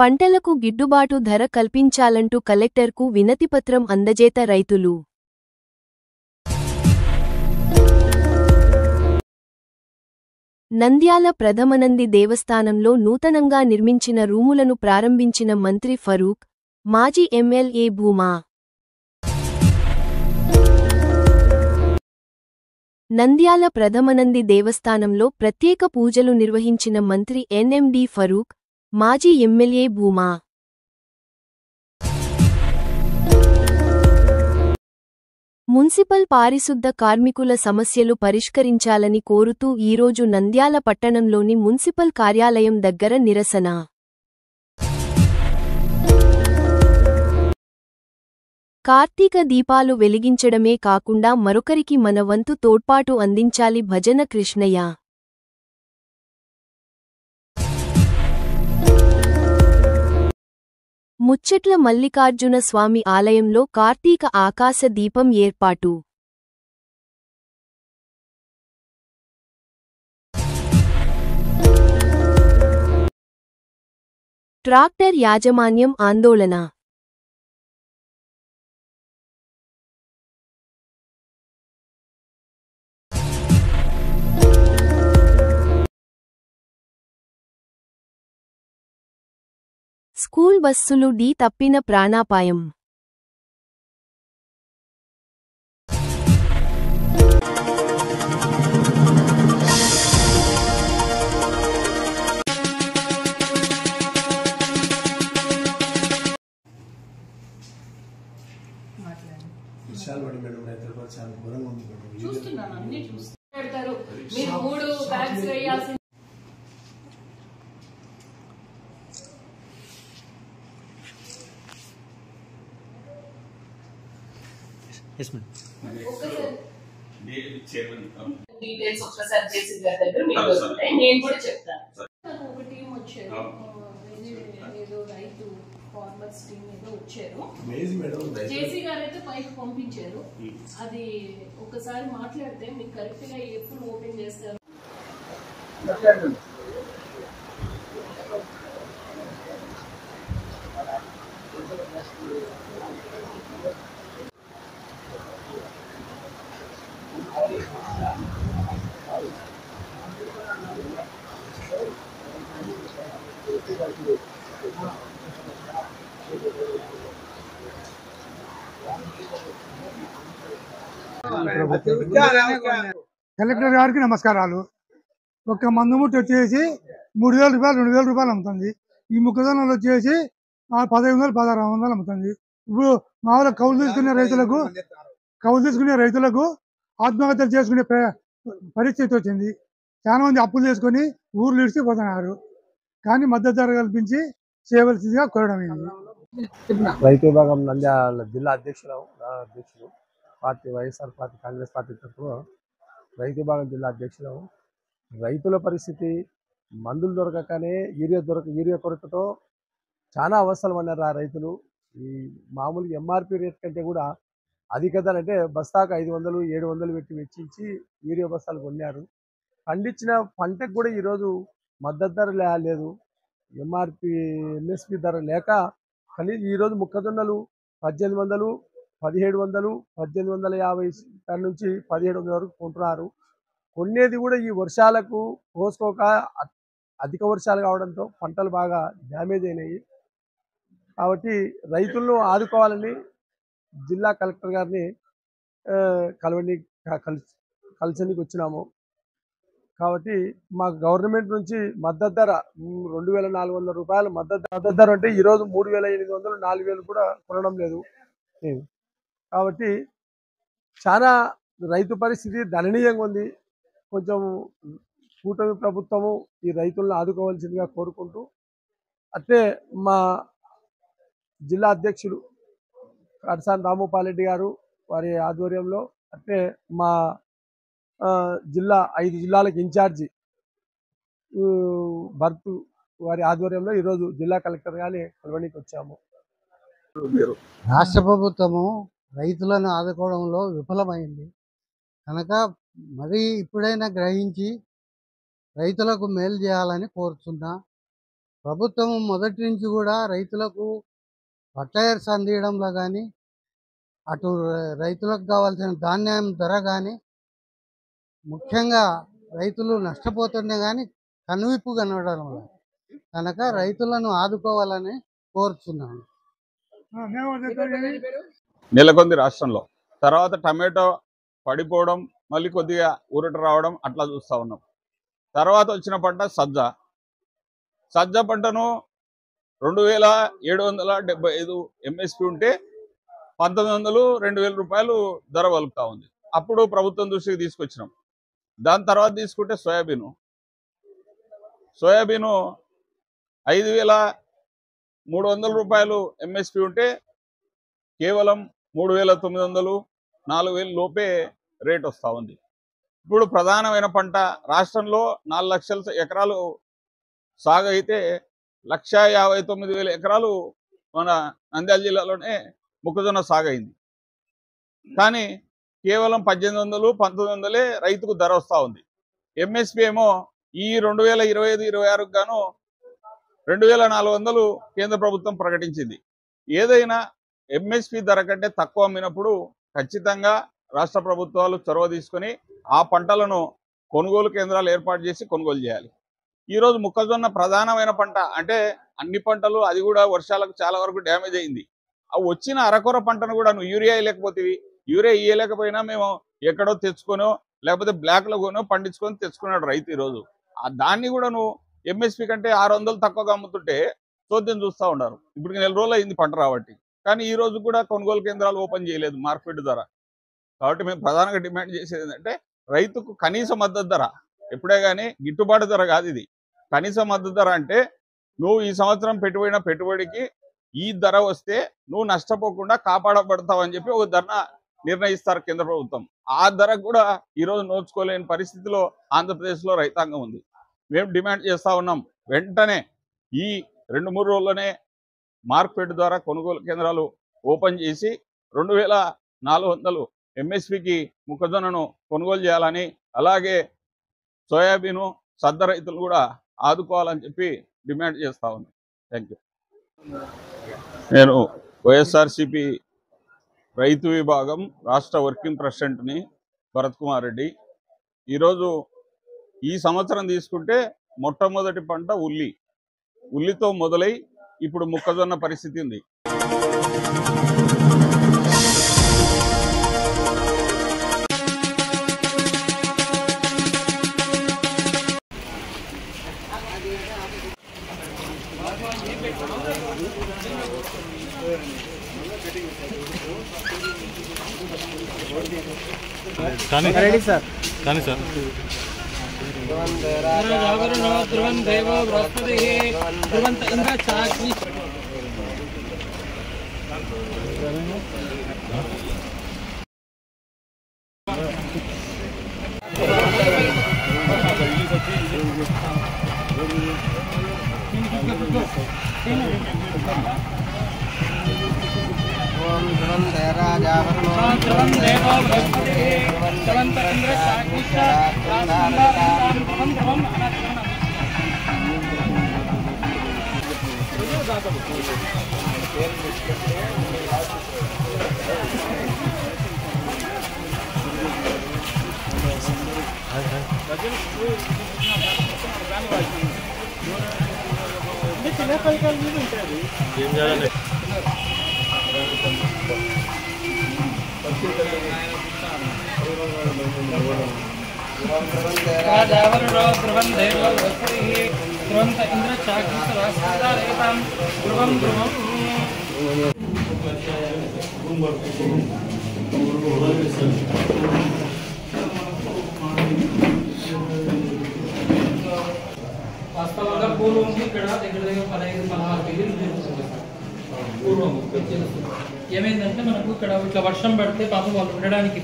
పంటలకు గిట్టుబాటు ధర కల్పించాలంటూ కలెక్టర్కు వినతిపత్రం అందజేత రైతులు. నంద్యాల ప్రథమనంది దేవస్థానంలో నూతనంగా నిర్మించిన రూములను ప్రారంభించిన మంత్రి ఫరూక్, మాజీ ఎమ్మెల్యే భూమా. నంద్యాల ప్రథమనంది దేవస్థానంలో ప్రత్యేక పూజలు నిర్వహించిన మంత్రి ఎన్ఎండి ఫరూక్, మాజీ ఎమ్మెల్యే భూమా. మున్సిపల్ పారిశుద్ధ కార్మికుల సమస్యలు పరిష్కరించాలని కోరుతూ ఈరోజు నంద్యాల పట్టణంలోని మున్సిపల్ కార్యాలయం దగ్గర నిరసన. కార్తీక దీపాలు వెలిగించడమే కాకుండా మరొకరికి మన వంతు తోడ్పాటు అందించాలి. భజన కృష్ణయ్య. ముచ్చట్ల మల్లికార్జున స్వామి ఆలయంలో కార్తీక ఆకాశ దీపం ఏర్పాటు. ట్రాక్టర్ యాజమాన్యం ఆందోళన. స్కూల్ బస్సులు ఢీ తప్పిన ప్రాణాపాయం. చూస్తున్నాను అన్ని చూస్తారు. మీరు 3 బ్యాగ్స్ వేయాల్సింది. డీటెయిల్స్ ఒక్కసారి చేసి దగ్గర నేను కూడా చెప్తాను. ఒక టీం వచ్చారు, ఏదో రైతు ఫార్మర్స్ టీం ఏదో వచ్చారు. జేసీ గారు అయితే పైకి పంపించారు. అది ఒకసారి మాట్లాడితే మీకు కరెక్ట్ గా ఎప్పుడు ఓపెన్ చేస్తారు. కలెక్టర్ గారికి నమస్కారాలు. ఒక మందుముట్టు వచ్చేసి 3,000 రూపాయలు 2,000 రూపాయలు అమ్ముతుంది. ఈ మొక్కజొన్నలు వచ్చేసి 1,500 1,600 అమ్ముతుంది. ఇప్పుడు మామూలుగా కౌలు తీసుకునే రైతులకు ఆత్మహత్యలు చేసుకునే పరిస్థితి వచ్చింది. చాలా మంది అప్పులు చేసుకుని ఊర్లు ఇడిచిపోతున్నారు. కానీ మద్దతు ధర కల్పించి చేయవలసిందిగా కోరడం. రైతు విభాగం నంద్యాల జిల్లా అధ్యక్షులు party YSR party Congress party తరఫున రైతు విభాగం జిల్లా అధ్యక్షులు. రైతుల పరిస్థితి మందులు దొరకకనే యూరియా కొరతతో చాలా అవస్థలు పడినారు ఆ రైతులు. ఈ మామూలు ఎంఆర్పి రేట్ కంటే కూడా అధిక ధర అంటే బస్తాకు 500 700 పెట్టి వెచ్చించి యూరియా బస్తాలు కొన్నారు. పండించిన పంటకు కూడా ఈరోజు మద్దతు ధర లేదు. ఎంఎస్పి ధర లేక కనీసం ఈరోజు మొక్కజొన్నలు 1800 1700 1850 టన్ నుంచి 1700 వరకు కొంటున్నారు. కొనేది కూడా ఈ వర్షాలకు కోసుకోక అధిక వర్షాలు కావడంతో పంటలు బాగా డ్యామేజ్ అయినాయి. కాబట్టి రైతులను ఆదుకోవాలని జిల్లా కలెక్టర్ గారిని కలిసనికి వచ్చినాము. కాబట్టి మా గవర్నమెంట్ నుంచి మద్దతు ధర 2,400 రూపాయలు మద్దతు ధర అంటే ఈరోజు 3,800 4,000 కూడా కొనడం లేదు. కాబట్టి చాలా రైతు పరిస్థితి దయనీయంగా ఉంది. కొంచెం కూటమి ప్రభుత్వము ఈ రైతులను ఆదుకోవాల్సిందిగా కోరుకుంటూ, అట్లే మా జిల్లా అధ్యక్షులు కడసాని రామోపాలరెడ్డి గారు వారి ఆధ్వర్యంలో, అట్లే మా జిల్లా 5 జిల్లాలకు ఇన్ఛార్జి భర్తు వారి ఆధ్వర్యంలో ఈరోజు జిల్లా కలెక్టర్ గారిని కలవడానికి వచ్చాము. రాష్ట్ర ప్రభుత్వము రైతులను ఆదుకోవడంలో విఫలమైంది కనుక మరి ఇప్పుడైనా గ్రహించి రైతులకు మేలు చేయాలని కోరుతున్నా. ప్రభుత్వం మొదటి నుంచి కూడా రైతులకు ఫర్టిలైజర్స్ అందించడంలో కానీ, అటు రైతులకు కావాల్సిన ధాన్యం ధర కానీ, ముఖ్యంగా రైతులు నష్టపోతుండే కానీ కనువిప్పు కనబడడం లేదు. కనుక రైతులను ఆదుకోవాలని కోరుతున్నాను. నెలకొంది రాష్ట్రంలో. తర్వాత టమాటో పడిపోవడం, మళ్ళీ కొద్దిగా ఊరట రావడం అట్లా చూస్తూ ఉన్నాం. తర్వాత వచ్చిన పంట సజ్జ పంటను 2775 ఎంఎస్పి ఉంటే 1900 2000 రూపాయలు ధర వలుకుతా ఉంది. అప్పుడు ప్రభుత్వం దృష్టికి తీసుకొచ్చినాం. దాని తర్వాత తీసుకుంటే సోయాబీను 5300 రూపాయలు ఎంఎస్పి ఉంటే కేవలం 3900 4000 లోపే రేట్ వస్తూ ఉంది. ఇప్పుడు ప్రధానమైన పంట రాష్ట్రంలో 4 లక్షల ఎకరాలు సాగు అయితే 1,59,000 ఎకరాలు మన నంద్యాల జిల్లాలోనే మొక్కజొన్న సాగు అయింది. కానీ కేవలం 1800-1900 రైతుకు ధర వస్తూ ఉంది. ఎంఎస్పి ఏమో ఈ 2025-26 గాను 2400 కేంద్ర ప్రభుత్వం ప్రకటించింది. ఏదైనా ఎంఎస్పి ధర కంటే తక్కువ అమ్మినప్పుడు ఖచ్చితంగా రాష్ట్ర ప్రభుత్వాలు చొరవ తీసుకొని ఆ పంటలను కొనుగోలు కేంద్రాలు ఏర్పాటు చేసి కొనుగోలు చేయాలి. ఈరోజు మొక్కజొన్న ప్రధానమైన పంట అంటే అన్ని పంటలు, అది కూడా వర్షాలకు చాలా వరకు డ్యామేజ్ అయింది. ఆ వచ్చిన అరకొర పంటను కూడా నువ్వు యూరియా వేయలేకపోతే, యూరియా ఇయ్యలేకపోయినా మేము ఎక్కడో తెచ్చుకొనో లేకపోతే బ్లాక్లో కొనో పండించుకొని తెచ్చుకున్నాడు రైతు. ఈరోజు దాన్ని కూడా నువ్వు ఎంఎస్పి కంటే 600 తక్కువగా అమ్ముతుంటే చోద్యం చూస్తూ ఉన్నారు. ఇప్పుడు నెల రోజులు అయింది పంట రాబట్టి, కానీ ఈ రోజు కూడా కొనుగోలు కేంద్రాలు ఓపెన్ చేయలేదు మార్కెట్ ధర. కాబట్టి మేము ప్రధానంగా డిమాండ్ చేసేది ఏంటంటే రైతుకు కనీస మద్దతు ధర, ఎప్పుడే కానీ గిట్టుబాటు ధర కాదు ఇది. కనీస మద్దతు ధర అంటే నువ్వు ఈ సంవత్సరం పెట్టుబడిన పెట్టుబడికి ఈ ధర వస్తే నువ్వు నష్టపోకుండా కాపాడబడతావు అని చెప్పి ఒక ధర నిర్ణయిస్తారు కేంద్ర ప్రభుత్వం. ఆ ధర కూడా ఈరోజు నోచుకోలేని పరిస్థితిలో ఆంధ్రప్రదేశ్లో రైతాంగం ఉంది. మేము డిమాండ్ చేస్తూ ఉన్నాం, వెంటనే ఈ 2-3 రోజుల్లోనే మార్కెట్ ద్వారా కొనుగోలు కేంద్రాలు ఓపెన్ చేసి 2400 ఎంఎస్పికి మొక్కజొన్నను కొనుగోలు చేయాలని, అలాగే సోయాబీను సద్ద రైతులు కూడా ఆదుకోవాలని చెప్పి డిమాండ్ చేస్తూ ఉన్నాం. Thank you. నేను వైఎస్ఆర్సిపి రైతు విభాగం రాష్ట్ర వర్కింగ్ ప్రెసిడెంట్ని భరత్ కుమార్ రెడ్డి. ఈరోజు ఈ సంవత్సరం తీసుకుంటే మొట్టమొదటి పంట ఉల్లితో మొదలై ఇప్పుడు మొక్కజొన్న పరిస్థితి ఉంది. రెడీ సార్, కానీ సార్ ధ్రువం దేవో బృహస్పతి ధ్రువంత ఇంద్ర చాగ్ని ధ్రువం దేవో బృహస్పతి ధ్రువంత ఇంద్ర చాగ్ని ధ్రువం ఏం చేయాలి ధ్రువం దేవో బృహస్పతి ధ్రువంత ఇంద్ర చాగ్ని ధ్రువం ధ్రువం వాస్తవంగా పూర్వం ఇక్కడ దగ్గర 15-16 డిగ్రీలు జరుగుతుంది. పూర్వం ఏమైందంటే మనకు ఇక్కడ ఇట్లా వర్షం పడితే పాపం వాళ్ళు ఉండడానికి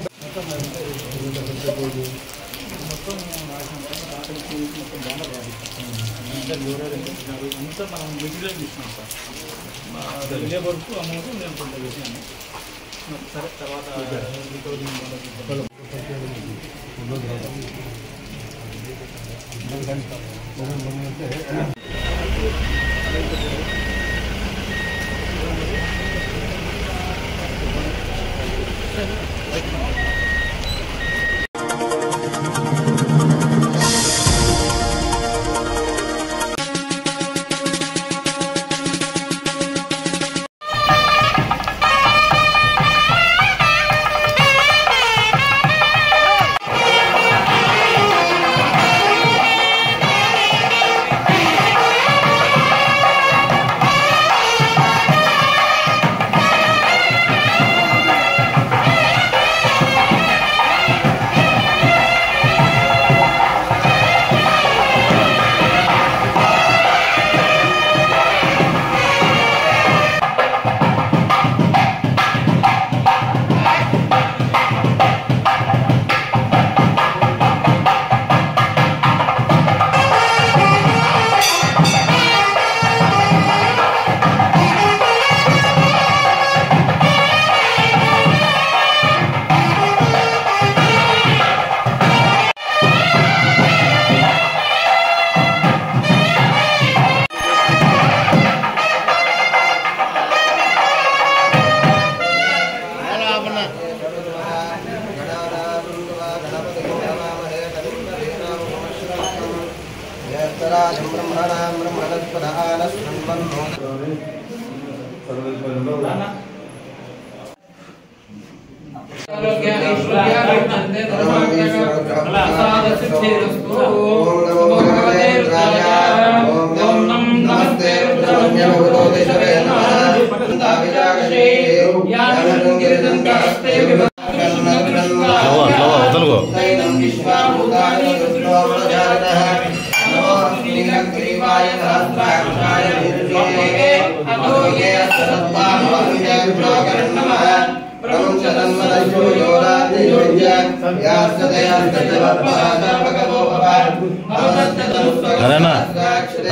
అంతా మనం మెటీరియల్ ఇచ్చినాం సార్. వెళ్ళే వరకు అమౌంట్ నేను కొంత వేసాను. సరే తర్వాత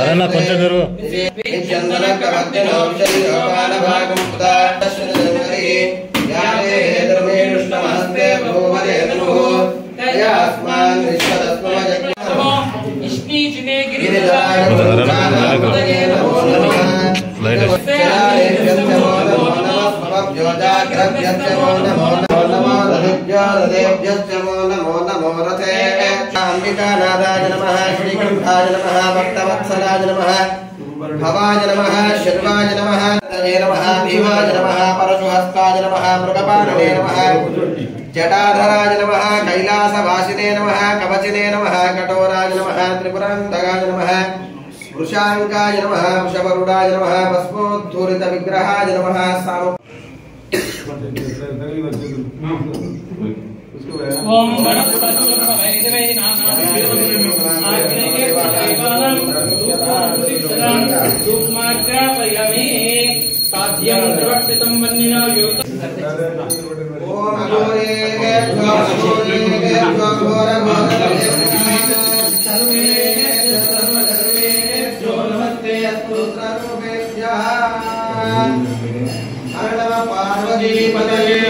అరేనా కొంచెం జరుగు अंबिकानादाय नमः श्रीकंठाय नमः भक्तवत्सलाय नमः भवाय नमः शर्वाय नमः नमः भीमाय नमः परशुहस्ताय नमः मृगपाणने नमः जटाधराय नमः कैलासवासिने नमः कवचिने नमः कठोराय नमः त्रिपुरान्तकाय नमः वृषांकाय नमः वृषभरूढाय नमः भस्मोद्धूलित विग्रहाय नमः ओम गणपति वैदेवै नानामि साध्यं प्रवर्तितं वन्निना युक्त ओम नमस्ते स्तोत्ररूपेभ्यः हर पार्वती पतये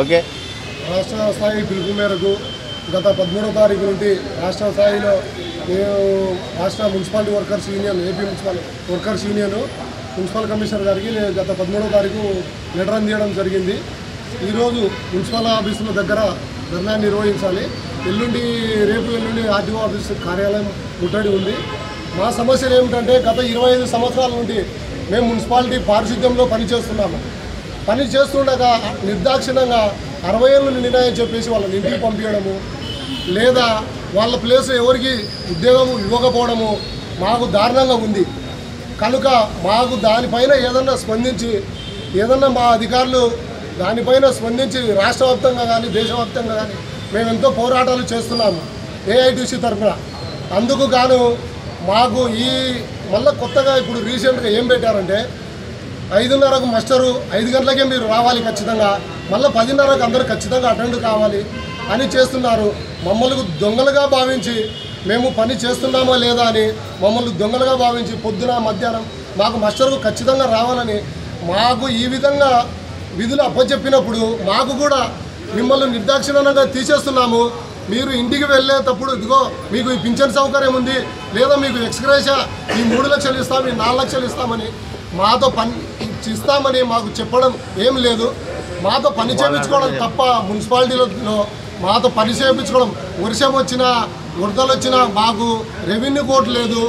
ఓకే. రాష్ట్ర స్థాయి పిలుపు మేరకు గత 13వ తారీఖు నుండి రాష్ట్ర స్థాయిలో మేము రాష్ట్ర municipality workers union AP municipal workers union municipal commissioner గారికి గత 13వ తారీఖు లెటర్ అందించడం జరిగింది. ఈరోజు మున్సిపల్ ఆఫీసుల దగ్గర ధర్నా నిర్వహించాలి. రేపు ఎల్లుండి ఆర్టీఓ ఆఫీస్ కార్యాలయం ముట్టడి ఉంది. మా సమస్యలు ఏమిటంటే గత 25 సంవత్సరాల నుండి మేము మున్సిపాలిటీ పారిశుద్ధ్యంలో పనిచేస్తున్నాము. పని చేస్తుండగా నిర్దాక్షిణ్యంగా 60 ఏళ్ళు నిండినాయని చెప్పేసి వాళ్ళని ఇంటికి పంపించడము, లేదా వాళ్ళ ప్లేస్ ఎవరికి ఉద్యోగం ఇవ్వకపోవడము మాకు దారుణంగా ఉంది. కనుక మాకు దానిపైన ఏదన్నా స్పందించి మా అధికారులు దానిపైన స్పందించి రాష్ట్ర వ్యాప్తంగా కానీ దేశవ్యాప్తంగా కానీ మేము ఎంతో పోరాటాలు చేస్తున్నాము ఏఐటీసీ తరఫున. అందుకు గాను మాకు మళ్ళీ కొత్తగా ఇప్పుడు రీసెంట్గా ఏం పెట్టారంటే 5:30కు మస్టరు, 5 గంటలకే మీరు రావాలి ఖచ్చితంగా, మళ్ళీ 10:30కు అందరూ ఖచ్చితంగా అటెండ్ కావాలి అని చేస్తున్నారు. మమ్మల్ని దొంగలుగా భావించి మేము పని చేస్తున్నామా లేదా అని మమ్మల్ని దొంగలుగా భావించి పొద్దున మధ్యాహ్నం మాకు మస్టర్కు ఖచ్చితంగా రావాలని మాకు ఈ విధంగా విధులు అప్పచెప్పినప్పుడు మాకు కూడా మిమ్మల్ని నిర్దాక్షిణ్యంగా తీసేస్తున్నాము. మీరు ఇంటికి వెళ్ళేటప్పుడు ఇదిగో మీకు ఈ పింఛన్ సౌకర్యం ఉంది, లేదా మీకు ఎక్స్గ్రేషా ఈ 3 లక్షలు ఇస్తాం, ఈ 4 లక్షలు ఇస్తామని మాతో పని ఇస్తామని మాకు చెప్పడం ఏం లేదు. మాతో పని చేయించుకోవడం తప్ప మున్సిపాలిటీలో మాతో పని చేయించుకోవడం, వర్షం వచ్చినా వరదలు వచ్చినా మాకు రెవెన్యూ కోర్టు లేదు,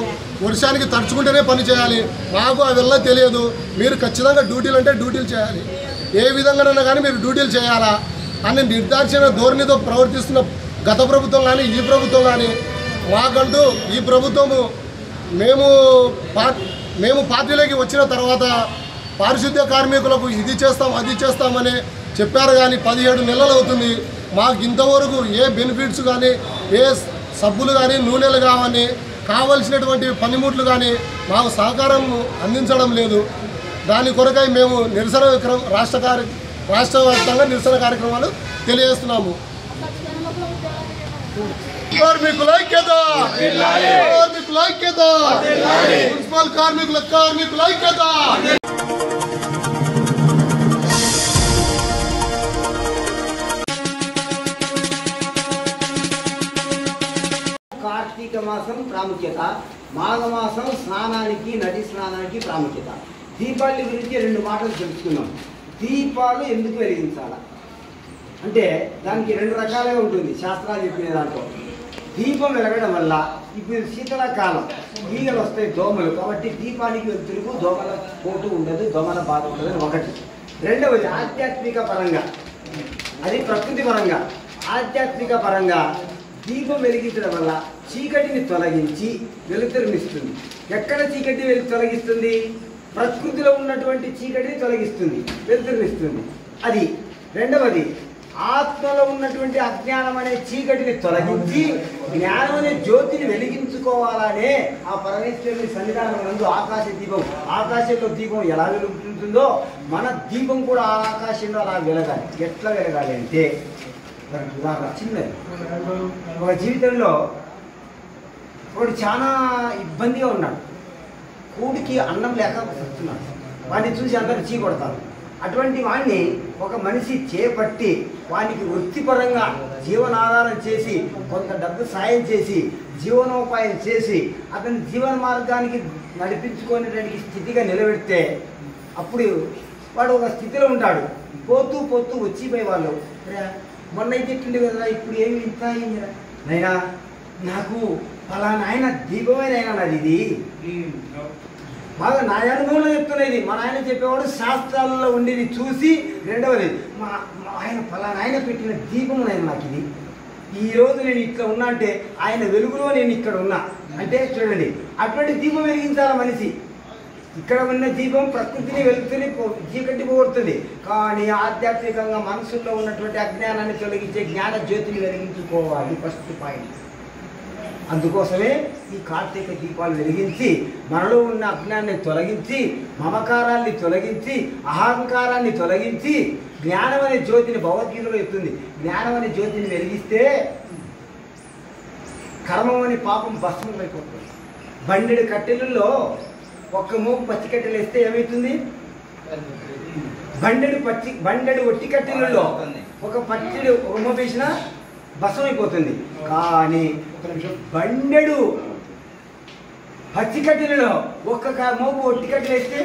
వర్షానికి తడుచుకుంటేనే పని చేయాలి, మాకు అదెల్లా తెలియదు. మీరు ఖచ్చితంగా డ్యూటీలు అంటే డ్యూటీలు చేయాలి, ఏ విధంగానైనా కానీ మీరు డ్యూటీలు చేయాలా అని నిర్దాక్షిణ ధోరణితో ప్రవర్తిస్తున్న గత ప్రభుత్వం కానీ ఈ ప్రభుత్వం కానీ మాకంటూ ఈ ప్రభుత్వము మేము పార్టీలోకి వచ్చిన తర్వాత పారిశుద్ధ్య కార్మికులకు ఇది చేస్తాం అది చేస్తామని చెప్పారు. కానీ 17 నెలలు అవుతుంది, మాకు ఇంతవరకు ఏ బెనిఫిట్స్ కానీ ఏ సబ్బులు కానీ నూనెలు కావని కావలసినటువంటి పనిముట్లు కానీ మాకు సహకారం అందించడం లేదు. దాని కొరకై మేము నిరసన రాష్ట్ర వ్యాప్తంగా నిరసన కార్యక్రమాలు తెలియజేస్తున్నాము. కార్మికుల ఐక్యత, మున్సిపల్ కార్మికుల ఐక్యత. కార్తీక మాసం ప్రాముఖ్యత, మాఘమాసం స్నానానికి నది స్నానానికి ప్రాముఖ్యత. దీపావళి గురించి 2 మాటలు తెలుసుకున్నాం. దీపాలు ఎందుకు వెలిగించాలా అంటే దానికి 2 రకాలుగా ఉంటుంది శాస్త్రాలు చెప్పిన దాంట్లో. దీపం వెలగడం వల్ల ఇప్పుడు శీతలకాలం ఈగలు వస్తాయి, దోమలు, కాబట్టి దీపానికి వెలుతురుకు దోమల పోటు ఉండదు, దోమల బాధ ఉండదు అని ఒకటి. రెండవది ఆధ్యాత్మిక పరంగా, అది ప్రకృతి పరంగా. ఆధ్యాత్మిక పరంగా దీపం వెలిగించడం వల్ల చీకటిని తొలగించి వెలుతురునిస్తుంది. ఎక్కడ చీకటి తొలగిస్తుంది? ప్రకృతిలో ఉన్నటువంటి చీకటిని తొలగిస్తుంది, వెలుతురునిస్తుంది. అది రెండవది. ఆత్మలో ఉన్నటువంటి అజ్ఞానం అనే చీకటిని తొలగించి జ్ఞానం అనే జ్యోతిని వెలిగించుకోవాలనే ఆ పరమేశ్వరుని సన్నిధానం నందు ఆకాశ దీపం, ఆకాశంలో దీపం ఎలా వెలుగుతుందో మన దీపం కూడా ఆ ఆకాశంలో అలా వెలగాలి. ఎట్లా వెలగాలి అంటే ఉదాహరణ చిన్నది. ఒక జీవితంలో ఒకడు చాలా ఇబ్బందిగా ఉన్నాడు, కూడికి అన్నం లేక వస్తున్నాడు. వాడిని చూసి అందరూ చీ కొడతారు. అటువంటి వాడిని ఒక మనిషి చేపట్టి వానికి వృత్తిపరంగా జీవనాధారం చేసి కొంత డబ్బు సాయం చేసి జీవనోపాయం చేసి అతని జీవన మార్గానికి నడిపించుకునేటువంటి స్థితిగా నిలబెడితే అప్పుడు వాడు ఒక స్థితిలో ఉంటాడు. పోతూ పోతూ వచ్చిపోయే వాళ్ళు మొన్న అయితే ఇట్లుండే కదా, ఇప్పుడు ఏమి ఇంత అయిందిరా నైనా, నాకు ఫలానా ఆయన దీపమైన నాది ఇది బాగా నా అనుభవంలో చెప్తున్నది. మా నాయన చెప్పేవాడు శాస్త్రాలలో ఉండేది చూసి. రెండవది మా ఆయన ఫలానా ఆయన పెట్టిన దీపం నేను నాకు ఇది. ఈరోజు నేను ఇట్లా ఉన్నా అంటే ఆయన వెలుగులో నేను ఇక్కడ ఉన్నా అంటే చూడండి, అటువంటి దీపం వెలిగించాల మనిషి. ఇక్కడ ఉన్న దీపం ప్రకృతిని వెలుగుతుంది, చీకటి పోగొడుతుంది. కానీ ఆధ్యాత్మికంగా మనసులో ఉన్నటువంటి అజ్ఞానాన్ని తొలగించే జ్ఞాన జ్యోతిని వెలిగించుకోవాలి, ఫస్ట్ పాయింట్. అందుకోసమే ఈ కార్తీక దీపాలు వెలిగించి మనలో ఉన్న అజ్ఞానాన్ని తొలగించి, మమకారాన్ని తొలగించి, అహంకారాన్ని తొలగించి జ్ఞానం అనే జ్యోతిని భగవద్గీతలో చెప్తుంది. జ్ఞానం అనే జ్యోతిని వెలిగిస్తే కర్మం అనే పాపం భస్మం అయిపోతుంది. బండెడు కట్టెలలో ఒక్క మోపు పచ్చి కట్టెలు వేస్తే ఏమవుతుంది? బండెడు ఒట్టి కట్టెలలో ఒక పచ్చడి ఒక మోపు వేసినా భస్మం అయిపోతుంది. కానీ బండెడు పచ్చి కట్టెలలో ఒక్క మోపు ఒట్టి కట్టెలు వేస్తే.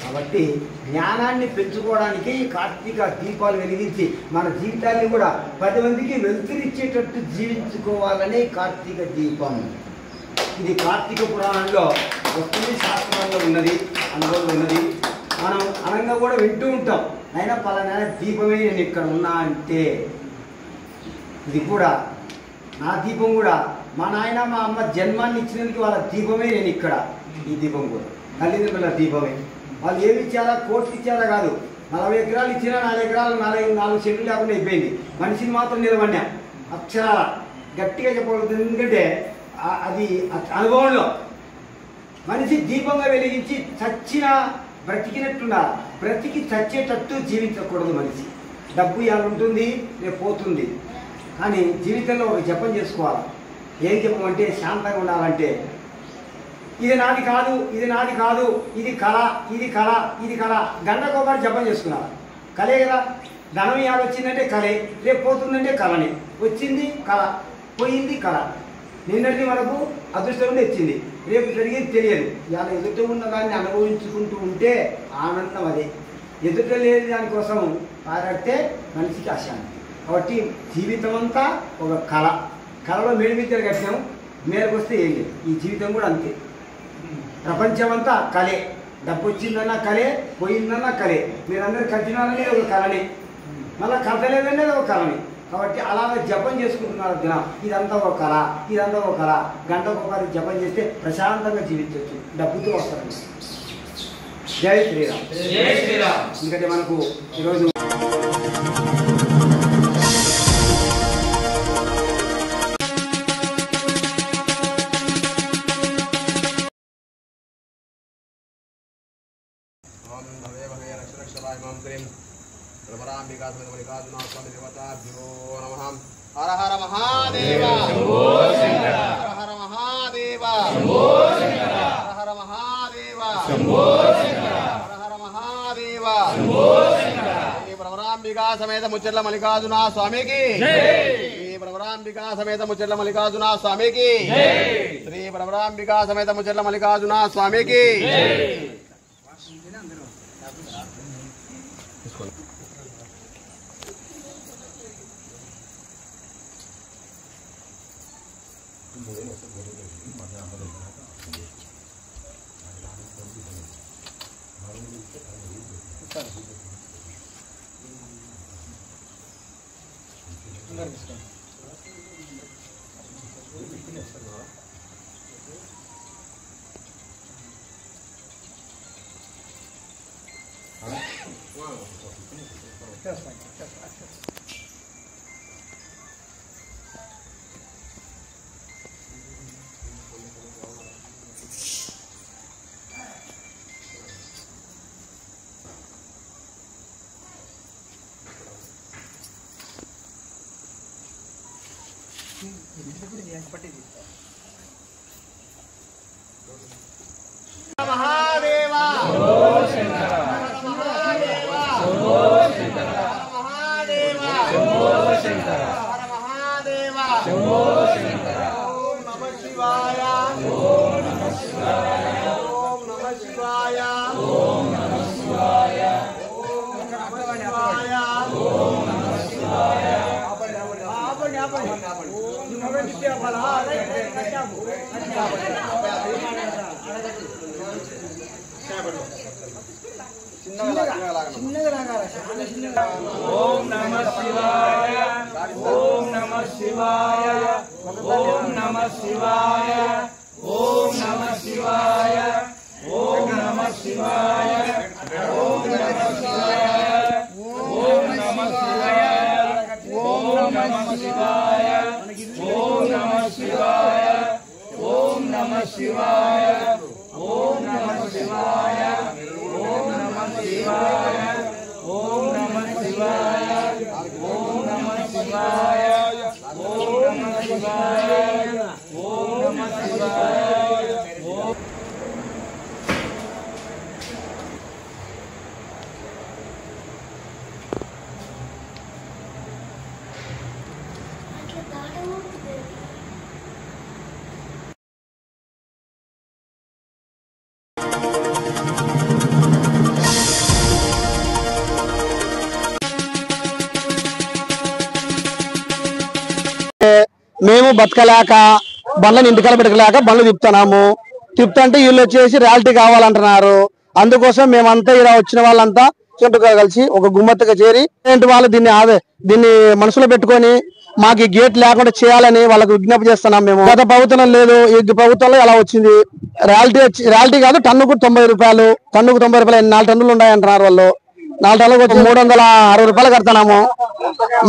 కాబట్టి జ్ఞానాన్ని పెంచుకోవడానికి ఈ కార్తీక దీపాలు వెలిగించి మన జీవితాన్ని కూడా 10 మందికి వెలుతురిచ్చేటట్టు జీవించుకోవాలనే కార్తీక దీపం. ఇది కార్తీక పురాణంలో వస్తుంది, శాస్త్రంలో ఉన్నది, అనుభవంలో ఉన్నది. మనం అనంగా కూడా వింటూ ఉంటాం. అయినా పలానా దీపమే నేను ఇక్కడ ఉన్నా అంటే ఇది కూడా నా దీపం కూడా మా నాయన మా అమ్మ జన్మాన్ని ఇచ్చినందుకు వాళ్ళ దీపమే నేను ఇక్కడ. ఈ దీపం కూడా తల్లిదండ్రుల దీపమే. వాళ్ళు ఏమి ఇచ్చారా, కోట్లు ఇచ్చారా కాదు, 40 ఎకరాలు ఇచ్చినా 4 ఎకరాలు 4 చెట్లు లేకుండా అయిపోయింది. మనిషిని మాత్రం నిలబడినా అక్షరాల గట్టిగా చెప్పగలుగుతుంది. ఎందుకంటే అది అనుభవంలో మనిషి దీపంగా వెలిగించి చచ్చిన బ్రతికినట్టున్నారు. బ్రతికి చచ్చేటట్టు జీవించకూడదు మనిషి. డబ్బు ఇవాళ ఉంటుంది, రేపు పోతుంది. కానీ జీవితంలో ఒక జపం చేసుకోవాలి. ఏం జపం అంటే శాంతంగా ఉండాలంటే ఇది నాది కాదు, ఇది నాది కాదు, ఇది కళ, ఇది కళ, ఇది కళ. గంటకొకటి జపం చేసుకున్నారు. కలే కదా. ధనం ఇవాళ వచ్చిందంటే కలే, రేపు పోతుందంటే కళనే. వచ్చింది కళ, పోయింది కళ. నిన్నటి మనకు అదృష్టం తెచ్చింది, రేపు జరిగేది తెలియదు. ఇవాళ ఎదుట ఉన్న దాన్ని అనుభవించుకుంటూ ఉంటే ఆనందం అదే. ఎదుట లేని దానికోసం పారాడితే మనిషికి అశాంతి. కాబట్టి జీవితం అంతా ఒక కళ. కళలో మేలుమిద్దరు కట్టినాం, మేరకు వస్తే ఏం లేదు. ఈ జీవితం కూడా అంతే. ప్రపంచం అంతా కళే. డబ్బు వచ్చిందన్నా కళే, పోయిందన్నా కళే. మీరందరూ కట్టినారనేది ఒక కళనే, మళ్ళీ కట్టలేదనేది ఒక కళనే. కాబట్టి అలాగే జపం చేసుకుంటున్నారు దినం. ఇదంతా ఒక కళ, ఇదంతా ఒక కళ. గంటకొకరి జపం చేస్తే ప్రశాంతంగా జీవించవచ్చు, డబ్బుతో వస్తారు. జై శ్రీరామ్. జై శ్రీరామ్. ఎందుకంటే మనకు ఈరోజు హర హర మహాదేవ, హర హర మహాదేవ, హర హర మహాదేవ, హర హర మహాదేవ. ఈ భ్రమరాంబికా సమేత ముచ్చర్ల మల్లికార్జున స్వామికి, ఈ భ్రమరా భ్రమరాంబికా సమేత ముచ్చట్ల మల్లికార్జున స్వామికి శ్రీ భ్రమరాంబికా సమేత ముచ్చట్ల మల్లికార్జున స్వామికి మహాదేవా ఓం నమః శివాయ ఓం నమః శివాయ ఓం నమః శివాయ ఓం నమః శివాయ ఓం నమః శివాయ ఓం నమః శివాయ ఓం నమః శివాయ ఓం నమః శివాయ ఓం నమః శివాయ ఓం నమః శివాయ ఓం నమః శివాయ ఓం నమః శివాయ ఓం నమః శివాయ ఓం నమః శివాయ ఓం నమః శివాయ ఓం నమః శివాయ ఓం మేము బతకలేక బండ్లను ఇంటికాల పెట్టుకోలేక బండ్లు తిప్పుతున్నాము. తిప్పుతుంటే వీళ్ళు వచ్చేసి రియాలిటీ కావాలంటున్నారు. అందుకోసం మేమంతా ఇలా వచ్చిన వాళ్ళంతా చుట్టుగా కలిసి ఒక గుమ్మత్తుగా చేరి వాళ్ళు దీన్ని మనసులో పెట్టుకొని మాకు గేట్ లేకుండా చేయాలని వాళ్ళకు విజ్ఞప్తి చేస్తున్నాం. మేము గత ప్రభుత్వం లేదు, ఈ ప్రభుత్వంలో ఎలా వచ్చింది. రియాలిటీ కాదు, టన్నుకు 90 రూపాయలు, టన్నుకు 90 రూపాయలు 4 టన్నులు ఉన్నాయంటున్నారు వాళ్ళు. 4 టన్నులకు వచ్చి 360 రూపాయలు కడతాము.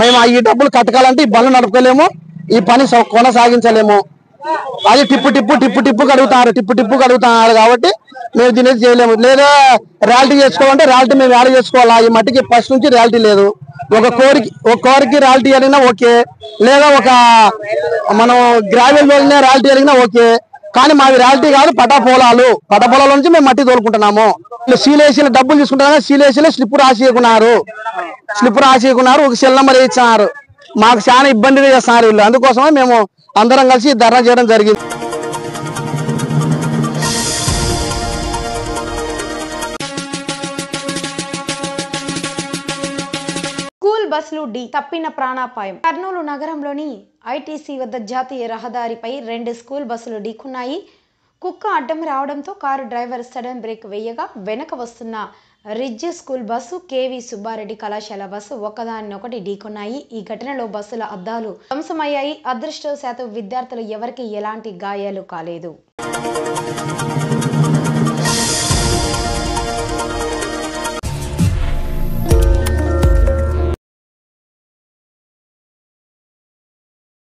మేము ఈ డబ్బులు కట్టకాలంటే ఈ బండ్లు నడుపుకోలేము, ఈ పని కొనసాగించలేము. అది టిప్పు కడుగుతున్నారు కాబట్టి మేము దీని చేయలేము. లేదా రియాలిటీ చేసుకోవాలంటే రియాలిటీ మేము యాడ్ చేసుకోవాలా. ఈ మట్టికి ఫస్ట్ నుంచి రియాలిటీ లేదు. ఒక కోరికి రియాలిటీ అడిగినా ఓకే, లేదా ఒక మనం గ్రావెల్ వెళ్ళినా రియాలిటీ అడిగినా ఓకే. కానీ మావి రియాలిటీ కాదు, పటాపొలాల నుంచి మేము మట్టి తోలుకుంటున్నాము. సీలేసీలు డబ్బులు తీసుకుంటున్నా, సీలేసీలో స్లిప్ రాసియకున్నారు, ఒక సెల్ నెంబర్ ఇచ్చినారు. మాకు చాలా ఇబ్బందిగా చేస్తున్నారు వీళ్ళు. అందుకోసమే మేము అందరం కలిసి ధర్నా చేయడం జరిగింది. స్కూల్ బస్సులు తప్పిన ప్రాణాపాయం. కర్నూలు నగరంలోని ఐటీసీ వద్ద జాతీయ రహదారిపై 2 స్కూల్ బస్సులు ఢీకొన్నాయి. కుక్క అడ్డం రావడంతో కారు డ్రైవర్ సడన్ బ్రేక్ వేయగా వెనక వస్తున్న Ridge school bus, K V Subba Reddy కళాశాల బస్సు ఒకదానినొకటి ఢీకొన్నాయి. ఈ ఘటనలో బస్సుల అద్దాలు ధ్వంసమయ్యాయి. అదృష్టవశాత్తు విద్యార్థులు ఎవరికి ఎలాంటి గాయాలు కాలేదు.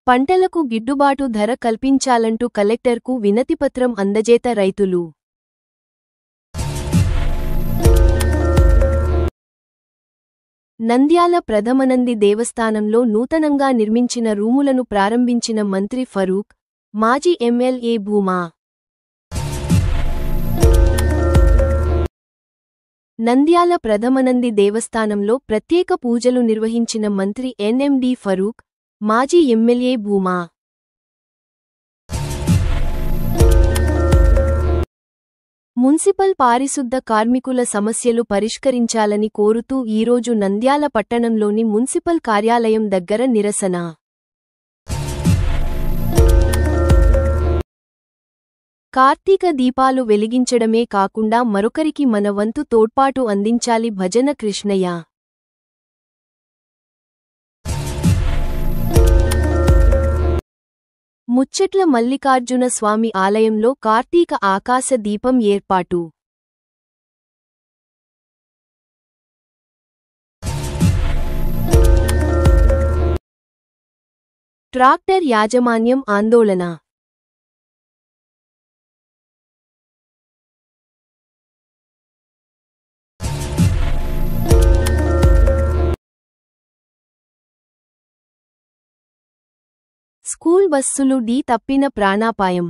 పంటలకు గిట్టుబాటు ధర కల్పించాలంటూ కలెక్టర్కు వినతిపత్రం అందజేత రైతులు. నంద్యాల ప్రథమనంది దేవస్థానంలో నూతనంగా నిర్మించిన రూములను ప్రారంభించిన మంత్రి ఫరూక్, మాజీ ఎమ్మెల్యే భూమా. నంద్యాల ప్రథమనంది దేవస్థానంలో ప్రత్యేక పూజలు నిర్వహించిన మంత్రి ఎన్ఎండి ఫరూక్, మాజీ ఎమ్మెల్యే భూమా. మున్సిపల్ పారిశుద్ధ కార్మికుల సమస్యలు పరిష్కరించాలని కోరుతూ ఈరోజు నంద్యాల పట్టణంలోని మున్సిపల్ కార్యాలయం దగ్గర నిరసన. కార్తీక దీపాలు వెలిగించడమే కాకుండా మరొకరికి మన వంతు తోడ్పాటు అందించాలి. భజన కృష్ణయ్య. ముచ్చట్ల మల్లికార్జున స్వామి ఆలయంలో కార్తీక ఆకాశ దీపం ఏర్పాటు. ట్రాక్టర్ యాజమాన్యం ఆందోళన. స్కూల్ బస్సులు ఢీ తప్పిన ప్రాణాపాయం.